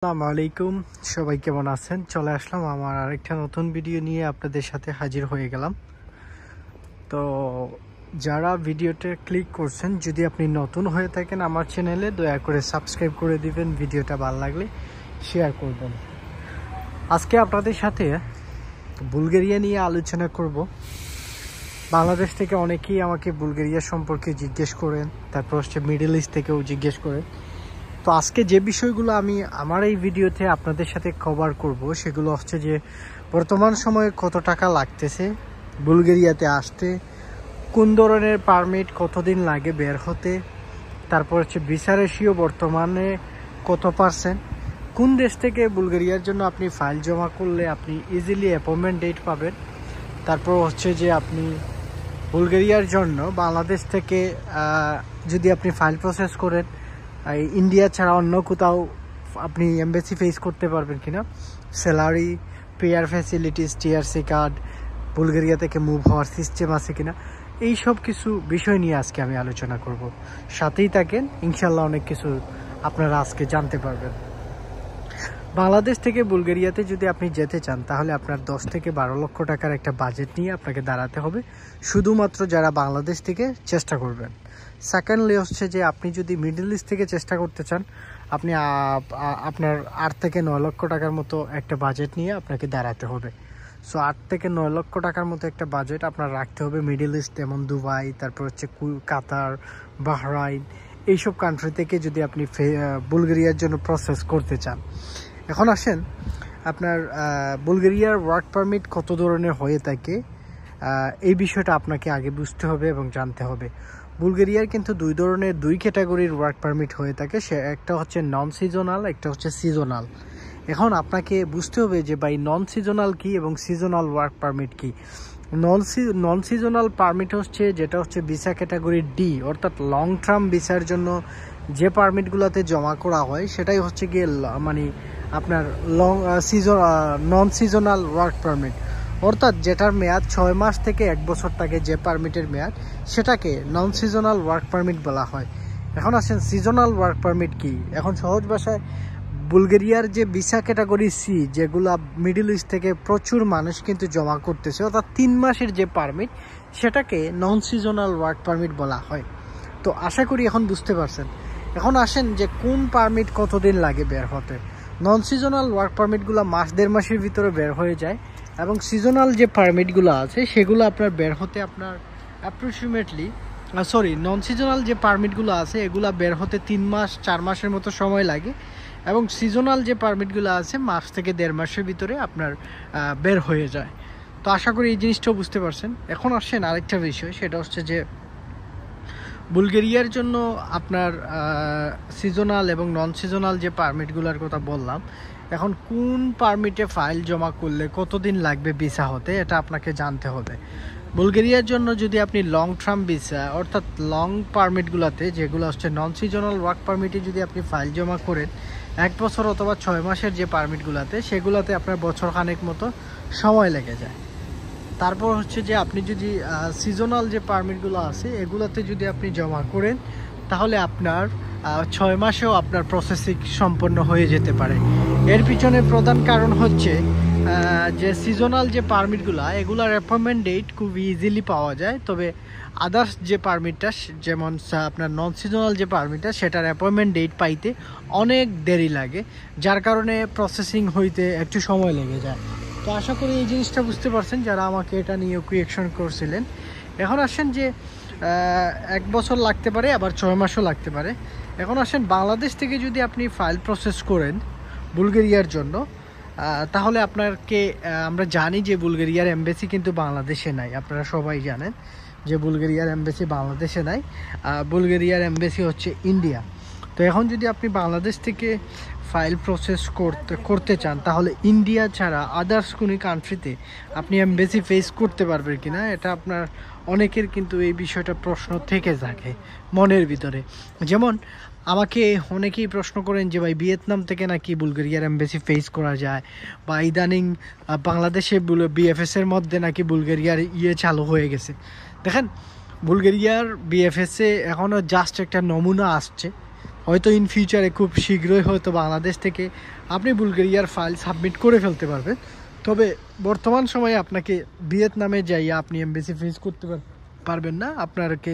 আসসালামু আলাইকুম, সবাই কেমন আছেন? চলে আসলাম আমার আরেকটা নতুন ভিডিও নিয়ে আপনাদের সাথে হাজির হয়ে গেলাম। তো যারা ভিডিওতে ক্লিক করছেন, যদি আপনি নতুন হয়ে থাকেন আমার চ্যানেলে, দয়া করে সাবস্ক্রাইব করে দিবেন। ভিডিওটা ভালো লাগলে শেয়ার করবেন। আজকে আপনাদের সাথে বুলগেরিয়া নিয়ে আলোচনা করব। বাংলাদেশ থেকে অনেকেই আমাকে বুলগেরিয়া সম্পর্কে জিজ্ঞেস করেন, তারপর মিডল ইস্ট থেকেও জিজ্ঞেস করেন। তো আজকে যে বিষয়গুলো আমি আমার এই ভিডিওতে আপনাদের সাথে কভার করব, সেগুলো হচ্ছে যে বর্তমান সময়ে কত টাকা লাগতেছে বুলগেরিয়াতে আসতে, কোন ধরনের পারমিট কতদিন লাগে বের হতে, তারপর ভিসা রেশিও বর্তমানে কত %, কোন দেশ থেকে বুলগেরিয়ার জন্য আপনি ফাইল জমা করলে আপনি ইজিলি অ্যাপয়েন্টমেন্ট ডেট পাবেন, তারপর যে আপনি বুলগেরিয়ার জন্য বাংলাদেশ থেকে যদি আপনি ফাইল প্রসেস করেন ইন্ডিয়া ছাড়া অন্য কোথাও আপনি এমবেসি ফেস করতে পারবেন কিনা, salary, pair facilities, TRC card, Bulgaria থেকে মুভ হওয়ার সিস্টেম আছে কিনা, এই সব কিছু বিষয় নিয়ে আজকে আমি আলোচনা করব। সাথেই থাকেন, ইনশাল্লাহ অনেক কিছু আপনারা আজকে জানতে পারবেন। বাংলাদেশ থেকে বুলগেরিয়াতে যদি আপনি যেতে চান, তাহলে আপনার 10 থেকে 12 লক্ষ টাকার একটা বাজেট নিয়ে আপনাকে দাঁড়াতে হবে, শুধুমাত্র যারা বাংলাদেশ থেকে চেষ্টা করবেন। সেকেন্ডলি যে আপনি যদি মিডল ইস্ট থেকে চেষ্টা করতে চান, আপনি আপনার 8 থেকে 9 লক্ষ টাকার মতো একটা বাজেট নিয়ে আপনাকে দাঁড়াতে হবে। সো 8 থেকে 9 লক্ষ টাকার মতো একটা বাজেট আপনার রাখতে হবে মিডল ইস্ট, যেমন দুবাই, তারপর কাতার, বাহরাইন, এইসব কান্ট্রি থেকে যদি আপনি বুলগেরিয়ার জন্য প্রসেস করতে চান। এখন আসেন, আপনার বুলগেরিয়ার ওয়ার্ক পারমিট কত ধরনের হয়ে থাকে, এই বিষয়টা আপনাকে আগে বুঝতে হবে এবং জানতে হবে। বুলগেরিয়ার কিন্তু দুই ক্যাটাগরির ওয়ার্ক পারমিট হয়ে থাকে, একটা হচ্ছে নন সিজনাল, একটা হচ্ছে সিজনাল। এখন আপনাকে বুঝতে হবে যে ভাই নন সিজনাল কি এবং সিজনাল ওয়ার্ক পারমিট কি। নন সিজনাল পারমিট যেটা হচ্ছে ভিসা ক্যাটাগরি ডি, অর্থাৎ লং টার্ম ভিসার জন্য যে পারমিটগুলোতে জমা করা হয় সেটাই হচ্ছে গিয়ে মানে আপনার নন সিজনাল ওয়ার্ক পারমিট, অর্থাৎ যেটার মেয়াদ 6 মাস থেকে 1 বছর থাকে, যে পারমিটের মেয়াদ, সেটাকে নন সিজনাল ওয়ার্ক পারমিট বলা হয়। এখন আসেন সিজনাল ওয়ার্ক পারমিট কি। এখন সহজ ভাষায় বুলগেরিয়ার যে ভিসা ক্যাটাগরি সি, যেগুলা মিডল ইস্ট থেকে প্রচুর মানুষ কিন্তু জমা করতেছে, অর্থাৎ 3 মাসের যে পারমিট, সেটাকে নন সিজনাল ওয়ার্ক পারমিট বলা হয়। তো আশা করি এখন বুঝতে পারছেন। এখন আসেন যে কোন পারমিট কতদিন লাগে বের হতে। নন সিজনাল ওয়ার্ক পারমিটগুলো মাস 1.5 মাসের ভিতরে বের হয়ে যায়, এবং সিজনাল যে পারমিটগুলো আছে সেগুলো আপনার বের হতে আপনার অ্যাপ্রক্সিমেটলি নন সিজনাল যে পারমিটগুলো আছে এগুলো বের হতে 3 মাস 4 মাসের মতো সময় লাগে, এবং সিজনাল যে পারমিটগুলো আছে মাস থেকে 1.5 মাসের ভিতরে আপনার বের হয়ে যায়। তো আশা করি এই জিনিসটাও বুঝতে পারছেন। এখন আসেন আরেকটা বিষয়, সেটা হচ্ছে যে বুলগেরিয়ার জন্য আপনার সিজনাল এবং নন সিজনাল যে পারমিটগুলোর কথা বললাম, এখন কোন পারমিটে ফাইল জমা করলে কতদিন লাগবে ভিসা হতে, এটা আপনাকে জানতে হবে। বুলগেরিয়ার জন্য যদি আপনি লং টার্ম ভিসা, অর্থাৎ লং পারমিটগুলোতে, যেগুলো হচ্ছে নন সিজনাল ওয়ার্ক পারমিটে যদি আপনি ফাইল জমা করেন 1 বছর অথবা 6 মাসের যে পারমিটগুলোতে, সেগুলোতে আপনার বছরখানেক মতো সময় লেগে যায়। তারপর যে আপনি যদি সিজনাল যে পারমিটগুলো আছে এগুলোতে যদি আপনি জমা করেন, তাহলে আপনার 6 মাসেও আপনার প্রসেসিং সম্পন্ন হয়ে যেতে পারে। এর পিছনে প্রধান কারণ হচ্ছে যে সিজনাল যে পারমিটগুলো, এগুলোর অ্যাপয়েন্টমেন্ট ডেট খুব ইজিলি পাওয়া যায়, তবে আদার্স যে পারমিটটা, যেমন আপনার নন সিজনাল যে পারমিটটা, সেটার অ্যাপয়েন্টমেন্ট ডেট পাইতে অনেক দেরি লাগে, যার কারণে প্রসেসিং হইতে একটু সময় লেগে যায়। তো আশা করি এই জিনিসটা বুঝতে পারছেন যারা আমাকে এটা নিয়ে কোয়েকশন করছিলেন। এখন আসেন যে 1 বছর লাগতে পারে, আবার 6 মাসও লাগতে পারে। এখন আসেন বাংলাদেশ থেকে যদি আপনি ফাইল প্রসেস করেন বুলগেরিয়ার জন্য, তাহলে আমরা জানি যে বুলগেরিয়ার এমবেসি কিন্তু বাংলাদেশে নাই। আপনারা সবাই জানেন যে বুলগেরিয়ার এমবেসি বাংলাদেশে নাই, বুলগেরিয়ার এমবেসি হচ্ছে ইন্ডিয়া। তো এখন যদি আপনি বাংলাদেশ থেকে ফাইল প্রসেস করতে চান, তাহলে ইন্ডিয়া ছাড়া আদার্স কোনো কান্ট্রিতে আপনি এমবেসি ফেস করতে পারবেন কিনা, এটা আপনার অনেকের কিন্তু এই বিষয়টা প্রশ্ন থেকে থাকে মনের ভিতরে। যেমন আমাকে অনেকেই প্রশ্ন করেন যে ভাই ভিয়েতনাম থেকে নাকি বুলগেরিয়ার এমবেসি ফেস করা যায়, বা ইদানিং বাংলাদেশে বিএফএস এর মধ্যে নাকি বুলগেরিয়ার চালু হয়ে গেছে। দেখেন, বুলগেরিয়ার বিএফএসে এখনও জাস্ট একটা নমুনা আসছে, হয়তো ইন ফিউচারে খুব শীঘ্রই হয়তো বাংলাদেশ থেকে আপনি বুলগেরিয়ার ফাইল সাবমিট করে ফেলতে পারবেন। তবে বর্তমান সময়ে আপনাকে ভিয়েতনামে যাইয়া আপনি এমবেসি ফেস করতে পারবেন না, আপনাকে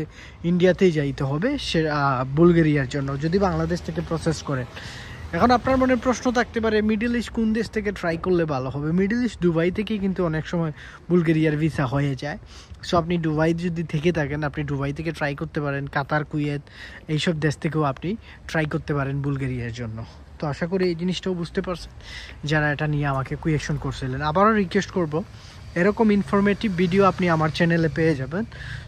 ইন্ডিয়াতেই যাইতে হবে সে বুলগেরিয়ার জন্য যদি বাংলাদেশ থেকে প্রসেস করেন। এখন আপনার মনে প্রশ্ন থাকতে পারে মিডল ইস্ট কোন দেশ থেকে ট্রাই করলে ভালো হবে। মিডল ইস্ট দুবাই থেকেই কিন্তু অনেক সময় বুলগেরিয়ার ভিসা হয়ে যায়। সো আপনি দুবাই যদি থেকে থাকেন আপনি দুবাই থেকে ট্রাই করতে পারেন, কাতার, কুয়েত এইসব দেশ থেকেও আপনি ট্রাই করতে পারেন বুলগেরিয়ার জন্য। তো আশা করি এই জিনিসটাও বুঝতে পারছেন যারা এটা নিয়ে আমাকে কোয়েকশন করছিলেন। আবারও রিকোয়েস্ট করব, এরকম ইনফরমেটিভ ভিডিও আপনি আমার চ্যানেলে পেয়ে যাবেন।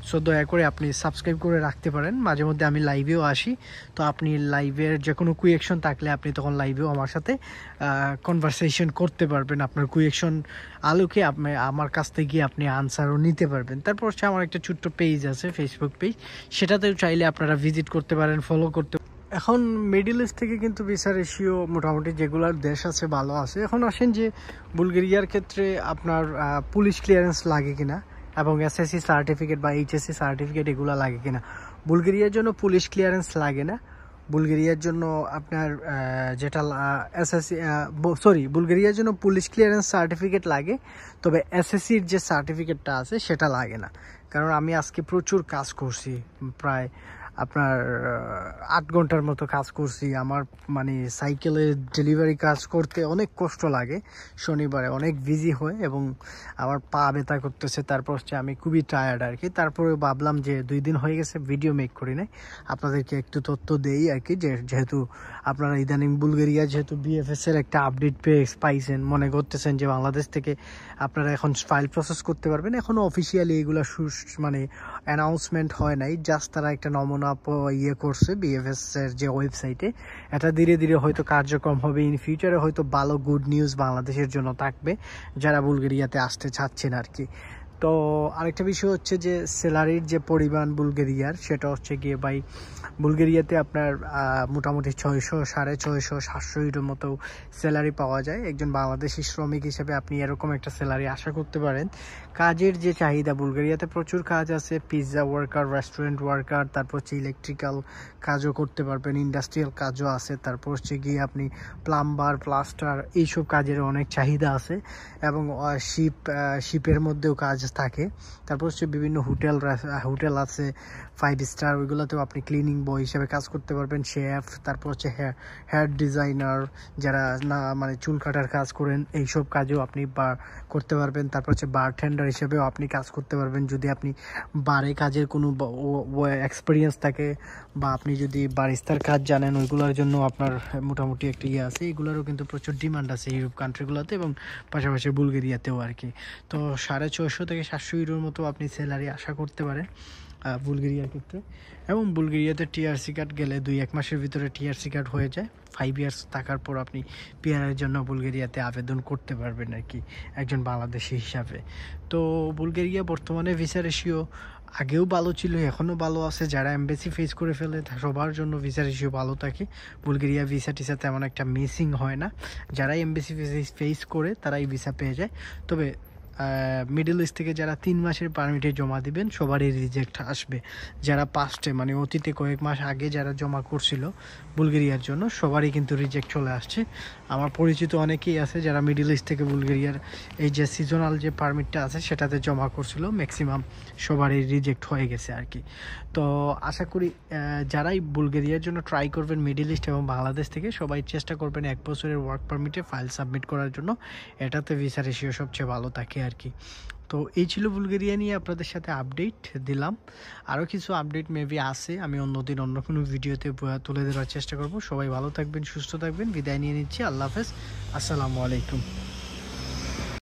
সো দয়া করে আপনি সাবস্ক্রাইব করে রাখতে পারেন। মাঝে মধ্যে আমি লাইভেও আসি, তো আপনি লাইভের যে কোনো কোয়েকশন থাকলে আপনি তখন লাইভেও আমার সাথে কনভারসেশন করতে পারবেন। আপনার কোয়েকশন আলোকে আপনি আমার কাছ থেকে গিয়ে আপনি আনসারও নিতে পারবেন। তারপর হচ্ছে আমার একটা ছোট্ট পেজ আছে, ফেসবুক পেজ, সেটাতেও চাইলে আপনারা ভিজিট করতে পারেন, ফলো করতে। এখন মিডল ইস্ট থেকে কিন্তু ভিসা রেশিও মোটামুটি যেগুলোর দেশ আছে ভালো আছে। এখন আসেন যে বুলগেরিয়ার ক্ষেত্রে আপনার পুলিশ ক্লিয়ারেন্স লাগে কিনা এবং এসএসসি সার্টিফিকেট বা এইচএসসি সার্টিফিকেট এগুলো লাগে কিনা। বুলগেরিয়ার জন্য পুলিশ ক্লিয়ারেন্স লাগে না। বুলগেরিয়ার জন্য আপনার যেটা বুলগেরিয়ার জন্য পুলিশ ক্লিয়ারেন্স সার্টিফিকেট লাগে, তবে এসএসসির যে সার্টিফিকেটটা আছে সেটা লাগে না। কারণ আমি আজকে প্রচুর কাজ করছি, প্রায় আপনার 8 ঘন্টার মতো কাজ করছি। আমার মানে সাইকেলে ডেলিভারি কাজ করতে অনেক কষ্ট লাগে, শনিবারে অনেক বিজি হয় এবং আমার পা ব্যথা করতেছে। তারপর হচ্ছে আমি খুবই টায়ার্ড আর কি। তারপরে ভাবলাম যে 2 দিন হয়ে গেছে ভিডিও মেক করি নাই, আপনাদেরকে একটু তথ্য দেই আর কি। যেহেতু আপনারা ইদানিং বুলগেরিয়া যেহেতু বিএফএস এর একটা আপডেট পাইছেন, মনে করতেছেন যে বাংলাদেশ থেকে আপনারা এখন ফাইল প্রসেস করতে পারবেন। এখনও অফিসিয়ালি এগুলো মানে অ্যানাউন্সমেন্ট হয় নাই, জাস্ট তারা একটা নমুনা করছে বিএফএস এর যে ওয়েবসাইটে। এটা ধীরে ধীরে হয়তো কার্যক্রম হবে। ইন ফিউচারে হয়তো ভালো গুড নিউজ বাংলাদেশের জন্য থাকবে যারা বুলগেরিয়াতে আসতে চাচ্ছেন আর কি। তো আরেকটা বিষয় হচ্ছে যে স্যালারির যে পরিমাণ বুলগেরিয়ার, সেটা হচ্ছে গিয়ে ভাই বুলগেরিয়াতে আপনার মোটামুটি 600, 650, 700 ইউরোর মতো স্যালারি পাওয়া যায়। একজন বাংলাদেশি শ্রমিক হিসেবে আপনি এরকম একটা স্যালারি আশা করতে পারেন। কাজের যে চাহিদা, বুলগেরিয়াতে প্রচুর কাজ আছে, পিৎজা ওয়ার্কার, রেস্টুরেন্ট ওয়ার্কার, তারপর হচ্ছে ইলেকট্রিক্যাল কাজও করতে পারবেন, ইন্ডাস্ট্রিয়াল কাজও আছে, তারপর হচ্ছে গিয়ে আপনি প্লাম্বার, প্লাস্টার, এইসব কাজের অনেক চাহিদা আছে এবং শিপের মধ্যেও কাজ থাকে। তারপর হচ্ছে বিভিন্ন হোটেল আছে 5 স্টার, ওইগুলোতেও আপনি ক্লিনিং বয় হিসেবে কাজ করতে পারবেন, শেফ, তারপর হচ্ছে হেয়ার ডিজাইনার, যারা না মানে চুল কাটার কাজ করেন, এইসব কাজও আপনি করতে পারবেন। তারপর হচ্ছে বারটেন্ডার হিসেবেও আপনি কাজ করতে পারবেন যদি আপনি বারে কাজের কোনো এক্সপিরিয়েন্স থাকে বা আপনি যদি বারিস্তার কাজ জানেন, ওইগুলোর জন্য আপনার মোটামুটি একটা ইয়ে আছে। এগুলোরও কিন্তু প্রচুর ডিমান্ড আছে ইউরোপ কান্ট্রিগুলোতে এবং পাশাপাশি বুলগেরিয়াতেও আর কি। তো 650 থেকে 700 ইউরোর মতো আপনি স্যালারি আশা করতে পারেন বুলগেরিয়ার ক্ষেত্রে। এবং বুলগেরিয়াতে টিআরসি কার্ড গেলে 2-1 মাসের ভিতরে টিআরসি কার্ড হয়ে যায়। 5 ইয়ার্স থাকার পর আপনি পিআরের জন্য বুলগেরিয়াতে আবেদন করতে পারবেন আর কি, একজন বাংলাদেশি হিসাবে। তো বুলগেরিয়া বর্তমানে ভিসা রেশিও আগেও ভালো ছিল, এখনও ভালো আছে। যারা এমবেসি ফেস করে ফেলে সবার জন্য ভিসা রেশিও ভালো থাকে। বুলগেরিয়া ভিসা টিসা তেমন একটা মিসিং হয় না। যারা এমবেসি ফেস করে তারাই ভিসা পেয়ে যায়। তবে মিডল ইস্ট থেকে যারা 3 মাসের পারমিটে জমা দিবেন সবারই রিজেক্ট আসবে। যারা পাস্টে মানে অতীতে কয়েক মাস আগে যারা জমা করছিল বুলগেরিয়ার জন্য, সবারই কিন্তু রিজেক্ট চলে আসছে। আমার পরিচিত অনেকেই আছে যারা মিডল ইস্ট থেকে বুলগেরিয়ার এই যে সিজনাল যে পারমিটটা আছে সেটাতে জমা করছিল, ম্যাক্সিমাম সবারই রিজেক্ট হয়ে গেছে আর কি। তো আশা করি যারাই বুলগেরিয়ার জন্য ট্রাই করবেন মিডল ইস্ট এবং বাংলাদেশ থেকে, সবাই চেষ্টা করবেন 1 বছরের ওয়ার্ক পারমিটে ফাইল সাবমিট করার জন্য। এটাতে ভিসা রেশিও সবচেয়ে ভালো থাকে আর কি। তো এই ছিল বুলগেরিয়া নিয়ে আপনাদের সাথে আপডেট দিলাম। আরও কিছু আপডেট মেবি আছে, আমি অন্যদিন অন্য কোনো ভিডিওতে তুলে ধরার চেষ্টা করব। সবাই ভালো থাকবেন, সুস্থ থাকবেন, বিদায় নিয়ে নিচ্ছি। আল্লাহ হাফেজ, আসসালামু আলাইকুম।